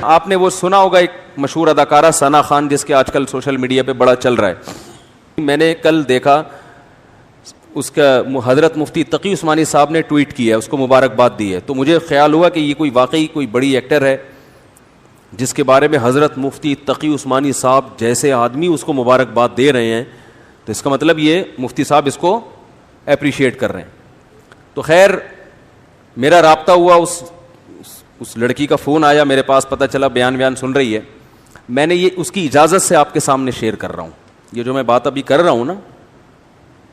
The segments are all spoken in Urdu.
آپ نے وہ سنا ہوگا ایک مشہور اداکارہ ثنا خان جس کے آج کل سوشل میڈیا پہ بڑا چل رہا ہے. میں نے کل دیکھا اس کا حضرت مفتی تقی عثمانی صاحب نے ٹویٹ کیا ہے, اس کو مبارکباد دی ہے. تو مجھے خیال ہوا کہ یہ کوئی واقعی کوئی بڑی ایکٹر ہے جس کے بارے میں حضرت مفتی تقی عثمانی صاحب جیسے آدمی اس کو مبارکباد دے رہے ہیں, تو اس کا مطلب یہ مفتی صاحب اس کو اپریشیٹ کر رہے ہیں. تو خیر میرا رابطہ ہوا, اس لڑکی کا فون آیا میرے پاس, پتہ چلا بیان سن رہی ہے. میں نے یہ اس کی اجازت سے آپ کے سامنے شیئر کر رہا ہوں. یہ جو میں بات ابھی کر رہا ہوں نا,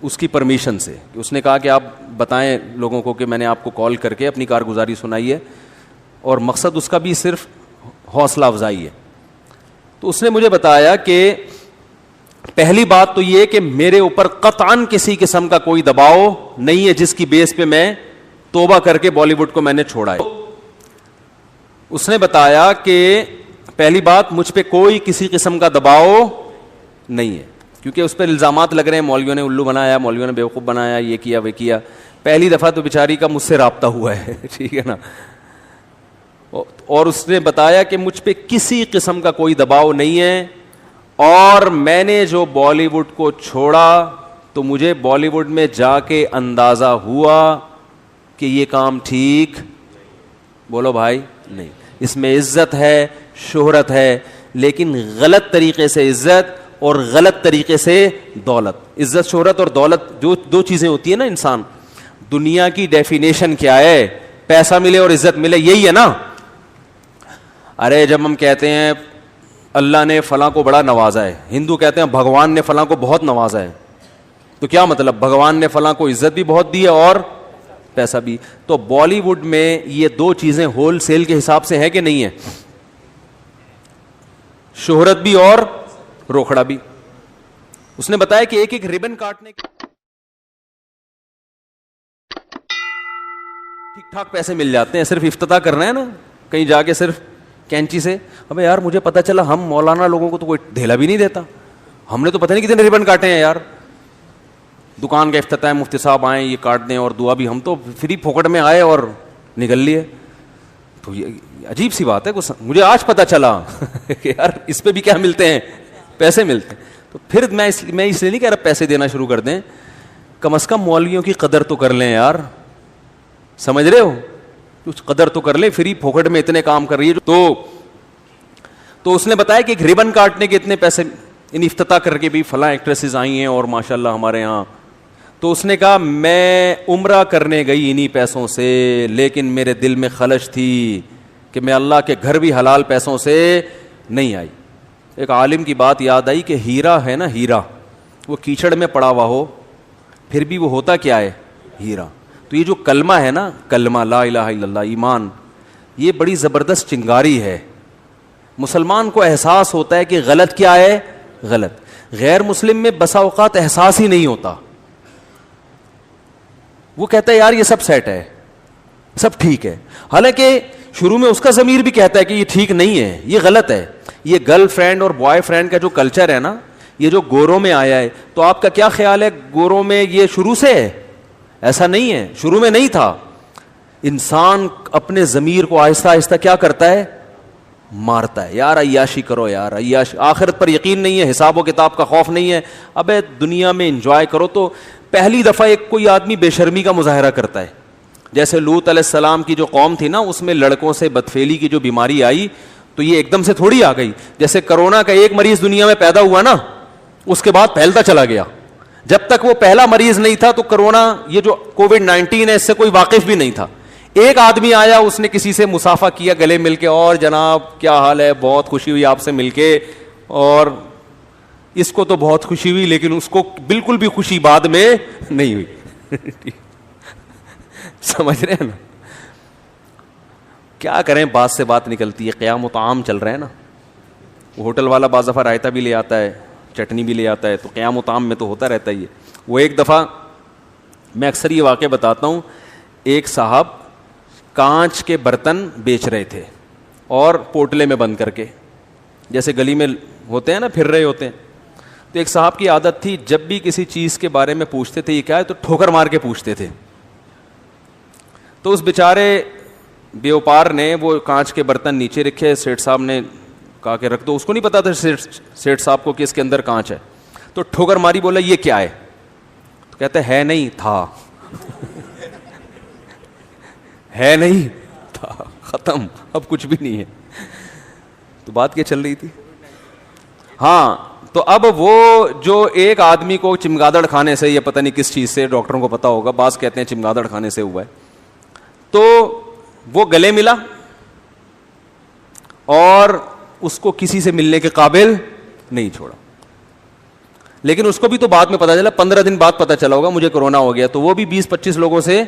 اس کی پرمیشن سے. اس نے کہا کہ آپ بتائیں لوگوں کو کہ میں نے آپ کو کال کر کے اپنی کارگزاری سنائی ہے, اور مقصد اس کا بھی صرف حوصلہ افزائی ہے. تو اس نے مجھے بتایا کہ پہلی بات تو یہ کہ میرے اوپر قطعاً کسی قسم کا کوئی دباؤ نہیں ہے جس کی بیس پہ میں توبہ کر کے بالی ووڈ کو میں نے چھوڑا ہے. اس نے بتایا کہ پہلی بات مجھ پہ کوئی کسی قسم کا دباؤ نہیں ہے, کیونکہ اس پہ الزامات لگ رہے ہیں مولویوں نے الو بنایا, مولویوں نے بیوقوف بنایا, یہ کیا وہ کیا. پہلی دفعہ تو بیچاری کا مجھ سے رابطہ ہوا ہے, ٹھیک ہے نا. اور اس نے بتایا کہ مجھ پہ کسی قسم کا کوئی دباؤ نہیں ہے, اور میں نے جو بالی ووڈ کو چھوڑا تو مجھے بالی ووڈ میں جا کے اندازہ ہوا کہ یہ کام ٹھیک, بولو بھائی, نہیں. اس میں عزت ہے, شہرت ہے, لیکن غلط طریقے سے عزت اور غلط طریقے سے دولت. عزت شہرت اور دولت جو دو چیزیں ہوتی ہیں نا, انسان دنیا کی ڈیفینیشن کیا ہے, پیسہ ملے اور عزت ملے, یہی ہے نا. ارے جب ہم کہتے ہیں اللہ نے فلاں کو بڑا نوازا ہے, ہندو کہتے ہیں بھگوان نے فلاں کو بہت نوازا ہے, تو کیا مطلب بھگوان نے فلاں کو عزت بھی بہت دی ہے اور پیسہ بھی. تو بالی ووڈ میں یہ دو چیزیں ہول سیل کے حساب سے ہے کہ نہیں ہے, شہرت بھی اور روکھڑا بھی. اس نے بتایا کہ ایک ایک ریبن کاٹنے کے ٹھیک ٹھاک پیسے مل جاتے ہیں, صرف افتتاح کرنا ہے نا کہیں جا کے صرف کینچی سے. ابے یار مجھے پتا چلا ہم مولانا لوگوں کو تو کوئی دھیلا بھی نہیں دیتا, ہم نے تو پتہ نہیں کتنے ریبن کاٹے ہیں یار. دکان کا افتتاح, مفتی صاحب آئیں یہ کاٹ دیں اور دعا بھی, ہم تو فری پھوکٹ میں آئے اور نکل لیے. تو یہ عجیب سی بات ہے, مجھے آج پتا چلا کہ یار اس پہ بھی کیا ملتے ہیں, پیسے ملتے ہیں. تو پھر میں اس لیے نہیں کہہ رہا پیسے دینا شروع کر دیں, کم از کم مولویوں کی قدر تو کر لیں یار, سمجھ رہے ہو, کچھ قدر تو کر لیں. فری پھوکٹ میں اتنے کام کر رہی ہے. تو اس نے بتایا کہ ایک ریبن کاٹنے کے اتنے پیسے, ان افتتاح کر کے بھی فلاں ایکٹریسز آئی ہیں اور ماشاءاللہ ہمارے یہاں. تو اس نے کہا میں عمرہ کرنے گئی انہی پیسوں سے, لیکن میرے دل میں خلش تھی کہ میں اللہ کے گھر بھی حلال پیسوں سے نہیں آئی. ایک عالم کی بات یاد آئی کہ ہیرا ہے نا, ہیرا وہ کیچڑ میں پڑا ہوا ہو پھر بھی وہ ہوتا کیا ہے, ہیرا. تو یہ جو کلمہ ہے نا, کلمہ لا الہ الا اللہ, ایمان, یہ بڑی زبردست چنگاری ہے. مسلمان کو احساس ہوتا ہے کہ غلط کیا ہے, غلط. غیر مسلم میں بسا اوقات احساس ہی نہیں ہوتا, وہ کہتا ہے یار یہ سب سیٹ ہے, سب ٹھیک ہے, حالانکہ شروع میں اس کا ضمیر بھی کہتا ہے کہ یہ ٹھیک نہیں ہے, یہ غلط ہے. یہ گرل فرینڈ اور بوائے فرینڈ کا جو کلچر ہے نا, یہ جو گوروں میں آیا ہے, تو آپ کا کیا خیال ہے گوروں میں یہ شروع سے ہے؟ ایسا نہیں ہے, شروع میں نہیں تھا. انسان اپنے ضمیر کو آہستہ آہستہ کیا کرتا ہے, مارتا ہے. یار عیاشی کرو, یار عیاشی, آخرت پر یقین نہیں ہے, حساب و کتاب کا خوف نہیں ہے, ابے دنیا میں انجوائے کرو. تو پہلی دفعہ ایک کوئی آدمی بے شرمی کا مظاہرہ کرتا ہے, جیسے لوط علیہ السلام کی جو قوم تھی نا, اس میں لڑکوں سے بدفعلی کی جو بیماری آئی, تو یہ ایک دم سے تھوڑی آ گئی. جیسے کرونا کا ایک مریض دنیا میں پیدا ہوا نا, اس کے بعد پھیلتا چلا گیا. جب تک وہ پہلا مریض نہیں تھا تو کرونا, یہ جو کووڈ-19 ہے, اس سے کوئی واقف بھی نہیں تھا. ایک آدمی آیا, اس نے کسی سے مصافحہ کیا گلے مل کے, اور جناب کیا حال ہے, بہت خوشی ہوئی آپ سے مل کے, اور اس کو تو بہت خوشی ہوئی, لیکن اس کو بالکل بھی خوشی بعد میں نہیں ہوئی. سمجھ رہے ہیں نا, کیا کریں, بات سے بات نکلتی ہے. قیام و طعام چل رہے ہیں نا, وہ ہوٹل والا بعض دفعہ رائتا بھی لے آتا ہے, چٹنی بھی لے آتا ہے, تو قیام و طعام میں تو ہوتا رہتا ہی ہے. وہ ایک دفعہ میں اکثر یہ واقعہ بتاتا ہوں, ایک صاحب کانچ کے برتن بیچ رہے تھے اور پوٹلے میں بند کر کے, جیسے گلی میں ہوتے ہیں نا, پھر رہے ہوتے ہیں. تو ایک صاحب کی عادت تھی, جب بھی کسی چیز کے بارے میں پوچھتے تھے یہ کیا ہے, تو ٹھوکر مار کے پوچھتے تھے. تو اس بیچارے بیوپار نے وہ کانچ کے برتن نیچے رکھے, سیٹھ صاحب نے کہا کہ رکھ دو. اس کو نہیں پتا تھا سیٹھ صاحب کو کہ اس کے اندر کانچ ہے, تو ٹھوکر ماری, بولا یہ کیا ہے؟ تو کہتے ہے نہیں تھا. ہے نہیں تھا, ختم, اب کچھ بھی نہیں ہے. تو بات کیا چل رہی تھی؟ ہاں, تو اب وہ جو ایک آدمی کو چمگادڑ کھانے سے, یہ پتہ نہیں کس چیز سے, ڈاکٹروں کو پتا ہوگا, بعض کہتے ہیں چمگادڑ کھانے سے ہوا ہے, تو وہ گلے ملا اور اس کو کسی سے ملنے کے قابل نہیں چھوڑا. لیکن اس کو بھی تو بعد میں پتا چلا, 15 دن بعد پتا چلا ہوگا مجھے کرونا ہو گیا, تو وہ بھی 20-25 لوگوں سے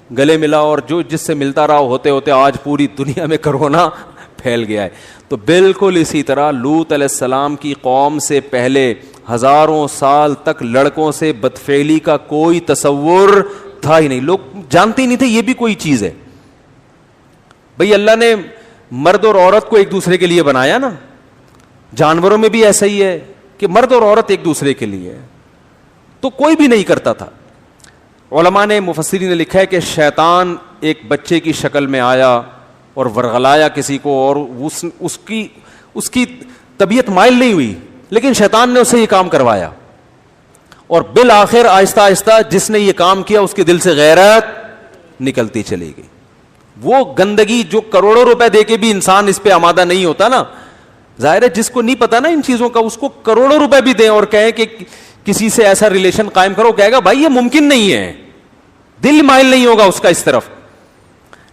گلے ملا, اور جو جس سے ملتا رہا ہوتے ہوتے آج پوری دنیا میں کرونا پھیل گیا ہے. تو بالکل اسی طرح لوط علیہ السلام کی قوم سے پہلے ہزاروں سال تک لڑکوں سے بدفعلی کا کوئی تصور تھا ہی نہیں. لوگ جانتے ہی نہیں تھے یہ بھی کوئی چیز ہے. بھئی اللہ نے مرد اور عورت کو ایک دوسرے کے لیے بنایا نا, جانوروں میں بھی ایسا ہی ہے کہ مرد اور عورت ایک دوسرے کے لیے ہے, تو کوئی بھی نہیں کرتا تھا. علماء نے, مفسرین نے لکھا ہے کہ شیطان ایک بچے کی شکل میں آیا اور ورغلایا کسی کو, اور اس کی طبیعت مائل نہیں ہوئی, لیکن شیطان نے اسے یہ کام کروایا, اور بالآخر آہستہ آہستہ جس نے یہ کام کیا اس کے دل سے غیرت نکلتی چلی گئی. وہ گندگی جو کروڑوں روپے دے کے بھی انسان اس پہ آمادہ نہیں ہوتا نا, ظاہر ہے جس کو نہیں پتا نا ان چیزوں کا, اس کو کروڑوں روپے بھی دیں اور کہیں کہ کسی سے ایسا ریلیشن قائم کرو, کہے گا بھائی یہ ممکن نہیں ہے, دل مائل نہیں ہوگا اس کا اس طرف.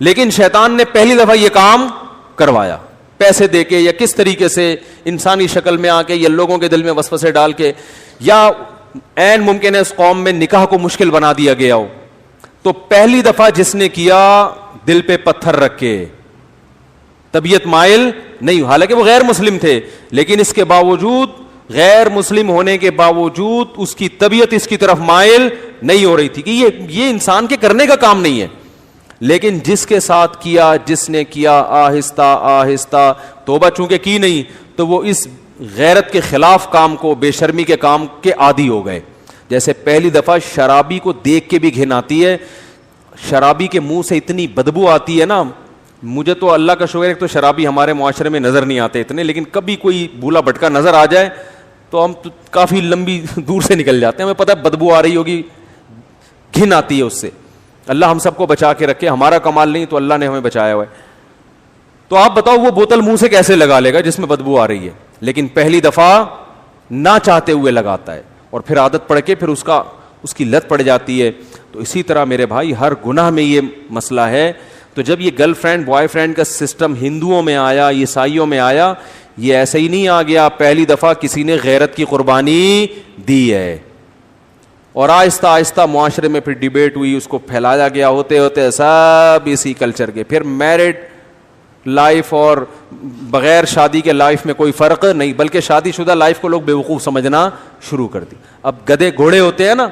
لیکن شیطان نے پہلی دفعہ یہ کام کروایا, پیسے دے کے یا کس طریقے سے, انسانی شکل میں آ کے یا لوگوں کے دل میں وسوسے ڈال کے, یا عین ممکن ہے اس قوم میں نکاح کو مشکل بنا دیا گیا ہو. تو پہلی دفعہ جس نے کیا دل پہ پتھر رکھ کے, طبیعت مائل نہیں, حالانکہ وہ غیر مسلم تھے, لیکن اس کے باوجود, غیر مسلم ہونے کے باوجود اس کی طبیعت اس کی طرف مائل نہیں ہو رہی تھی کہ یہ انسان کے کرنے کا کام نہیں ہے. لیکن جس کے ساتھ کیا, جس نے کیا, آہستہ آہستہ توبہ چونکہ کی نہیں, تو وہ اس غیرت کے خلاف کام کو, بے شرمی کے کام کے عادی ہو گئے. جیسے پہلی دفعہ شرابی کو دیکھ کے بھی گھن آتی ہے, شرابی کے منہ سے اتنی بدبو آتی ہے نا. مجھے تو اللہ کا شکر ہے تو شرابی ہمارے معاشرے میں نظر نہیں آتے اتنے, لیکن کبھی کوئی بولا بھٹکا نظر آ جائے تو ہم کافی لمبی دور سے نکل جاتے ہیں, ہمیں پتہ ہے بدبو آ رہی ہوگی, گھن آتی ہے اس سے. اللہ ہم سب کو بچا کے رکھے, ہمارا کمال نہیں تو اللہ نے ہمیں بچایا ہوا ہے. تو آپ بتاؤ وہ بوتل منہ سے کیسے لگا لے گا جس میں بدبو آ رہی ہے, لیکن پہلی دفعہ نہ چاہتے ہوئے لگاتا ہے, اور پھر عادت پڑ کے پھر اس کی لت پڑ جاتی ہے. تو اسی طرح میرے بھائی ہر گناہ میں یہ مسئلہ ہے. تو جب یہ گرل فرینڈ بوائے فرینڈ کا سسٹم ہندوؤں میں آیا, عیسائیوں میں آیا, یہ ایسے ہی نہیں آ گیا, پہلی دفعہ کسی نے غیرت کی قربانی دی ہے, اور آہستہ آہستہ معاشرے میں پھر ڈیبیٹ ہوئی, اس کو پھیلایا گیا, ہوتے ہوتے سب اسی کلچر کے. پھر میرڈ لائف اور بغیر شادی کے لائف میں کوئی فرق نہیں, بلکہ شادی شدہ لائف کو لوگ بیوقوف سمجھنا شروع کر دی. اب گدھے گھوڑے ہوتے ہیں نا,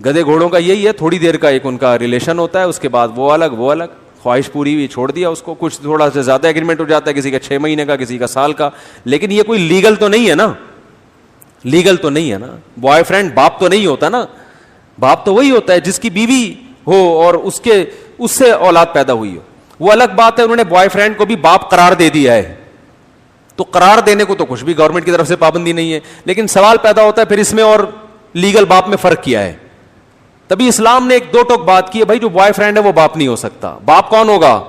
گدھے گھوڑوں کا یہی ہے, تھوڑی دیر کا ایک ان کا ریلیشن ہوتا ہے, اس کے بعد وہ الگ, خواہش پوری ہوئی چھوڑ دیا اس کو. کچھ تھوڑا سا زیادہ ایگریمنٹ ہو جاتا ہے, کسی کا 6 مہینے کا, کسی کا سال کا, لیکن یہ کوئی لیگل تو نہیں ہے نا, لیگل تو نہیں ہے نا. بوائے فرینڈ باپ تو نہیں ہوتا نا, باپ تو وہی ہوتا ہے جس کی بیوی ہو اور اس سے اولاد پیدا ہوئی ہو. وہ الگ بات ہے, انہوں نے بوائے فرینڈ کو بھی باپ قرار دے دیا ہے, تو قرار دینے کو تو کچھ بھی گورنمنٹ کی طرف سے پابندی نہیں ہے. لیکن سوال پیدا ہوتا ہے پھر اس میں اور لیگل باپ میں فرق کیا ہے. تبھی اسلام نے ایک دو ٹوک بات کی ہے, بھائی جو بوائے فرینڈ ہے وہ باپ نہیں ہو سکتا. باپ کون ہوگا؟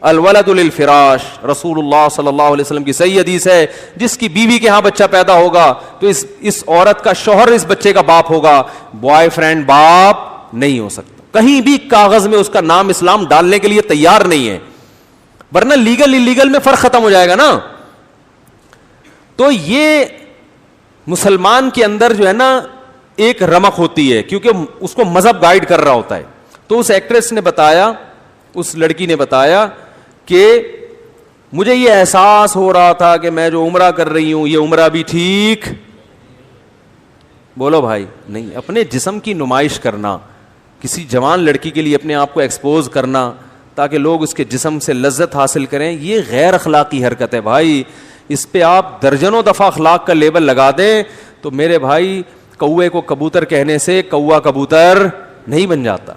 الولد للفراش. رسول اللہ صلی اللہ علیہ وسلم کی صحیح حدیث ہے, جس کی بیوی کے ہاں بچہ پیدا ہوگا تو اس عورت کا شوہر اس بچے کا باپ ہوگا. بوائے فرینڈ باپ نہیں ہو سکتا. کہیں بھی کاغذ میں اس کا نام اسلام ڈالنے کے لیے تیار نہیں ہے, ورنہ لیگل انلیگل میں فرق ختم ہو جائے گا نا. تو یہ مسلمان کے اندر جو ہے نا ایک رمق ہوتی ہے, کیونکہ اس کو مذہب گائیڈ کر رہا ہوتا ہے. تو اس ایکٹریس نے بتایا, اس لڑکی نے بتایا کہ مجھے یہ احساس ہو رہا تھا کہ میں جو عمرہ کر رہی ہوں یہ عمرہ بھی ٹھیک, بولو بھائی, نہیں. اپنے جسم کی نمائش کرنا, کسی جوان لڑکی کے لیے اپنے آپ کو ایکسپوز کرنا تاکہ لوگ اس کے جسم سے لذت حاصل کریں, یہ غیر اخلاقی حرکت ہے بھائی. اس پہ آپ درجنوں دفعہ اخلاق کا لیبل لگا دیں تو میرے بھائی کوے کو کبوتر کہنے سے کوا کبوتر نہیں بن جاتا.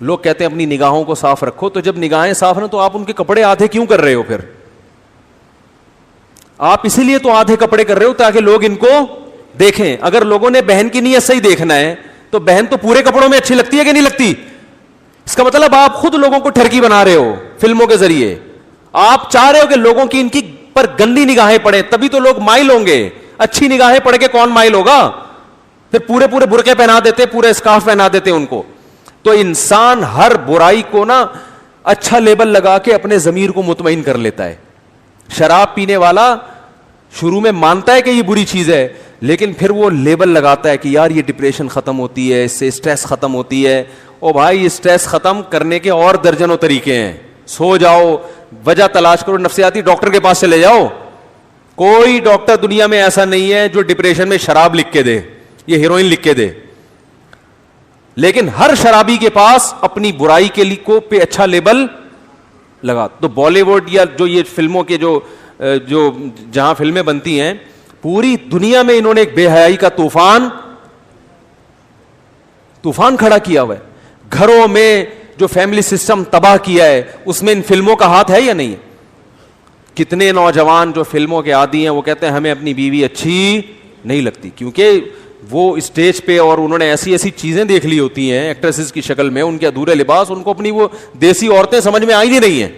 لوگ کہتے ہیں اپنی نگاہوں کو صاف رکھو, تو جب نگاہیں صاف نہ تو آپ ان کے کپڑے آدھے کیوں کر رہے ہو؟ پھر آپ اسی لیے تو آدھے کپڑے کر رہے ہو تاکہ لوگ ان کو دیکھیں. اگر لوگوں نے بہن کی نیت صحیح دیکھنا ہے تو بہن تو پورے کپڑوں میں اچھی لگتی ہے کہ نہیں لگتی؟ اس کا مطلب آپ خود لوگوں کو ٹھرکی بنا رہے ہو فلموں کے ذریعے. آپ چاہ رہے ہو کہ لوگوں کی ان کی پر گندی نگاہیں پڑیں, تبھی تو لوگ مائل ہوں گے. اچھی نگاہیں پڑھ کے کون مائل ہوگا؟ پھر پورے برقعے پہنا دیتے, پورے اسکارف پہنا دیتے ان کو. تو انسان ہر برائی کو نا اچھا لیبل لگا کے اپنے ضمیر کو مطمئن کر لیتا ہے. شراب پینے والا شروع میں مانتا ہے کہ یہ بری چیز ہے, لیکن پھر وہ لیبل لگاتا ہے کہ یار یہ ڈپریشن ختم ہوتی ہے, اس سے اسٹریس ختم ہوتی ہے. او بھائی, اسٹریس ختم کرنے کے اور درجنوں طریقے ہیں. سو جاؤ, وجہ تلاش کرو, نفسیاتی ڈاکٹر کے پاس چلے جاؤ. کوئی ڈاکٹر دنیا میں ایسا نہیں ہے جو ڈپریشن میں شراب لکھ کے دے, یہ ہیروئن لکھ کے دے. لیکن ہر شرابی کے پاس اپنی برائی کے لیے پہ اچھا لیبل لگا. تو بالی ووڈ یا جو یہ فلموں کے جو جہاں فلمیں بنتی ہیں, پوری دنیا میں انہوں نے ایک بے حیائی کا طوفان کھڑا کیا ہوا ہے. گھروں میں جو فیملی سسٹم تباہ کیا ہے, اس میں ان فلموں کا ہاتھ ہے یا نہیں ہے؟ کتنے نوجوان جو فلموں کے عادی ہیں وہ کہتے ہیں ہمیں اپنی بیوی اچھی نہیں لگتی, کیونکہ وہ اسٹیج پہ اور انہوں نے ایسی ایسی چیزیں دیکھ لی ہوتی ہیں ایکٹریسز کی شکل میں, ان کے ادھورے لباس, ان کو اپنی وہ دیسی عورتیں سمجھ میں آئی نہیں ہیں.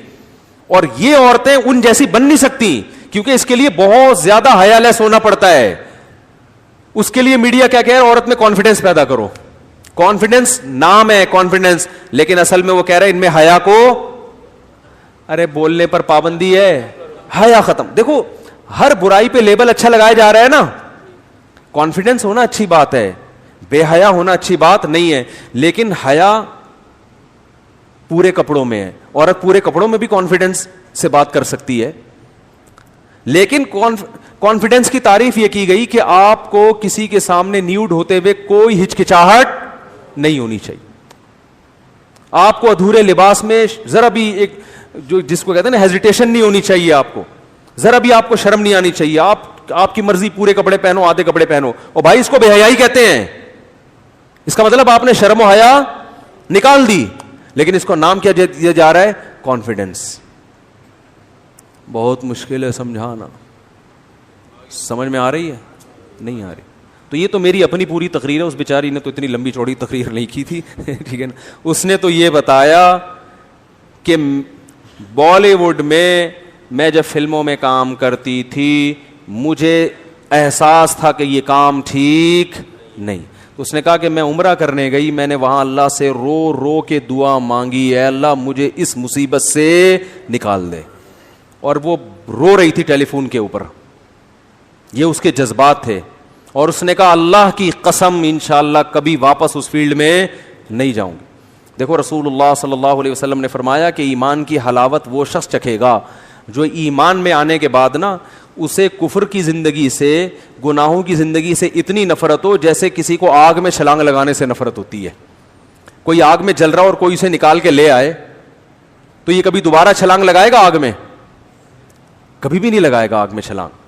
اور یہ عورتیں ان جیسی بن نہیں سکتی, کیونکہ اس کے لیے بہت زیادہ حیا لیس ہونا پڑتا ہے. اس کے لیے میڈیا کیا کہہ رہا ہے, عورت میں کانفیڈنس پیدا کرو. کانفیڈنس نام ہے کانفیڈنس, لیکن اصل میں وہ کہہ رہے ہیں ان میں حیا کو, ارے بولنے پر پابندی ہے, حیا ختم. دیکھو ہر برائی پہ لیبل اچھا لگایا جا رہا ہے نا. کانفیڈنس ہونا اچھی بات ہے, بے حیا ہونا اچھی بات نہیں ہے, لیکن حیا پورے کپڑوں میں ہے. عورت پورے کپڑوں میں بھی کانفیڈنس سے بات کر سکتی ہے, لیکن کانفیڈنس کی تعریف یہ کی گئی کہ آپ کو کسی کے سامنے نیوڈ ہوتے ہوئے کوئی ہچکچاہٹ نہیں ہونی چاہیے. آپ کو ادھورے لباس میں ذرا بھی ایک جو جس کو کہتے ہیں نا ہیزیٹیشن نہیں ہونی چاہیے, آپ کو ذرا بھی آپ کو شرم نہیں آنی چاہیے. آپ کی مرضی پورے کپڑے پہنو, آدھے کپڑے پہنو, اور بھائی اس کو بے حیائی کہتے ہیں. اس کا مطلب آپ نے شرم و حیا نکال دی, لیکن اس کو نام کیا دیا جا رہا ہے, کانفیڈنس. بہت مشکل ہے سمجھانا, سمجھ میں آ رہی ہے؟ نہیں آ رہی. تو یہ تو میری اپنی پوری تقریر ہے, اس بیچاری نے تو اتنی لمبی چوڑی تقریر نہیں کی تھی, ٹھیک ہے نا. اس نے تو یہ بتایا کہ بالی ووڈ میں جب فلموں میں کام کرتی تھی مجھے احساس تھا کہ یہ کام ٹھیک نہیں. تو اس نے کہا کہ میں عمرہ کرنے گئی, میں نے وہاں اللہ سے رو رو کے دعا مانگی, اے اللہ مجھے اس مصیبت سے نکال دے. اور وہ رو رہی تھی ٹیلی فون کے اوپر, یہ اس کے جذبات تھے. اور اس نے کہا اللہ کی قسم انشاءاللہ کبھی واپس اس فیلڈ میں نہیں جاؤں گی. دیکھو رسول اللہ صلی اللہ علیہ وسلم نے فرمایا کہ ایمان کی حلاوت وہ شخص چکھے گا جو ایمان میں آنے کے بعد نا اسے کفر کی زندگی سے, گناہوں کی زندگی سے اتنی نفرت ہو جیسے کسی کو آگ میں چھلانگ لگانے سے نفرت ہوتی ہے. کوئی آگ میں جل رہا اور کوئی اسے نکال کے لے آئے تو یہ کبھی دوبارہ چھلانگ لگائے گا آگ میں؟ کبھی بھی نہیں لگائے گا آگ میں چھلانگ.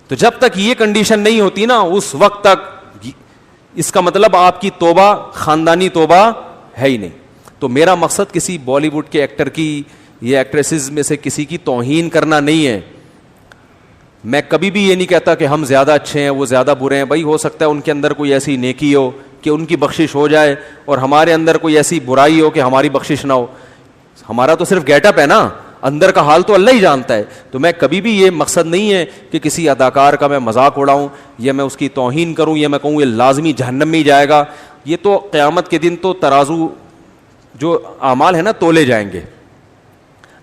تو جب تک یہ کنڈیشن نہیں ہوتی نا اس وقت تک اس کا مطلب آپ کی توبہ خاندانی توبہ ہے ہی نہیں. تو میرا مقصد کسی بالی ووڈ کے ایکٹر کی یا ایکٹریسز میں سے کسی کی توہین کرنا نہیں ہے. میں کبھی بھی یہ نہیں کہتا کہ ہم زیادہ اچھے ہیں وہ زیادہ برے ہیں. بھائی ہو سکتا ہے ان کے اندر کوئی ایسی نیکی ہو کہ ان کی بخشش ہو جائے, اور ہمارے اندر کوئی ایسی برائی ہو کہ ہماری بخشش نہ ہو. ہمارا تو صرف گیٹ اپ ہے نا, اندر کا حال تو اللہ ہی جانتا ہے. تو میں کبھی بھی یہ مقصد نہیں ہے کہ کسی اداکار کا میں مذاق اڑاؤں یا میں اس کی توہین کروں یا میں کہوں یہ لازمی جہنم میں ہی جائے گا. یہ تو قیامت کے دن تو ترازو جو اعمال ہے نا تولے جائیں گے.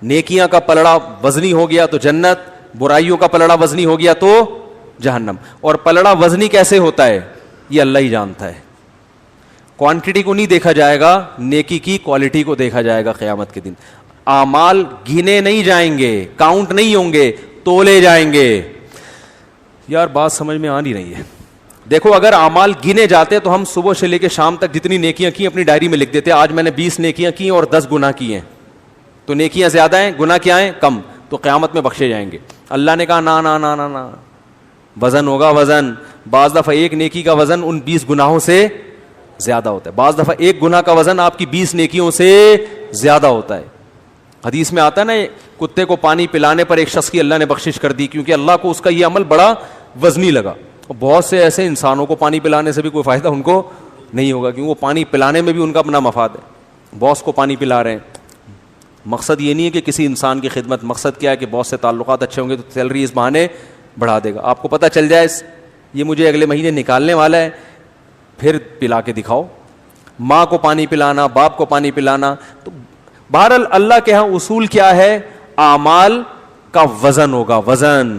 نیکیاں کا پلڑا وزنی ہو گیا تو جنت, برائیوں کا پلڑا وزنی ہو گیا تو جہنم. اور پلڑا وزنی کیسے ہوتا ہے یہ اللہ ہی جانتا ہے. کوانٹٹی کو نہیں دیکھا جائے گا, نیکی کی کوالٹی کو دیکھا جائے گا قیامت کے دن. اعمال گنے نہیں جائیں گے, کاؤنٹ نہیں ہوں گے, تولے جائیں گے. یار بات سمجھ میں آ نہیں رہی ہے. دیکھو اگر اعمال گنے جاتے تو ہم صبح سے لے کے شام تک جتنی نیکیاں کی اپنی ڈائری میں لکھ دیتے, آج میں نے 20 نیکیاں کی اور 10 گناہ کیے ہیں. تو نیکیاں زیادہ ہیں, گناہ کیا ہیں کم, تو قیامت میں بخشے جائیں گے. اللہ نے کہا نا نا نا نا نا, وزن ہوگا وزن. بعض دفعہ ایک نیکی کا وزن ان 20 گناہوں سے زیادہ ہوتا ہے. بعض دفعہ ایک گناہ کا وزن آپ کی 20 نیکیوں سے زیادہ ہوتا ہے. حدیث میں آتا ہے نا, کتے کو پانی پلانے پر ایک شخص کی اللہ نے بخشش کر دی, کیونکہ اللہ کو اس کا یہ عمل بڑا وزنی لگا. بہت سے ایسے انسانوں کو پانی پلانے سے بھی کوئی فائدہ ان کو نہیں ہوگا, کیونکہ وہ پانی پلانے میں بھی ان کا اپنا مفاد ہے. باس کو پانی پلا رہے ہیں, مقصد یہ نہیں ہے کہ کسی انسان کی خدمت, مقصد کیا ہے کہ باس سے تعلقات اچھے ہوں گے تو سیلری اس بہانے بڑھا دے گا. آپ کو پتہ چل جائے یہ مجھے اگلے مہینے نکالنے والا ہے, پھر پلا کے دکھاؤ. ماں کو پانی پلانا, باپ کو پانی پلانا. تو بہرحال اللہ کے ہاں اصول کیا ہے, اعمال کا وزن ہوگا, وزن.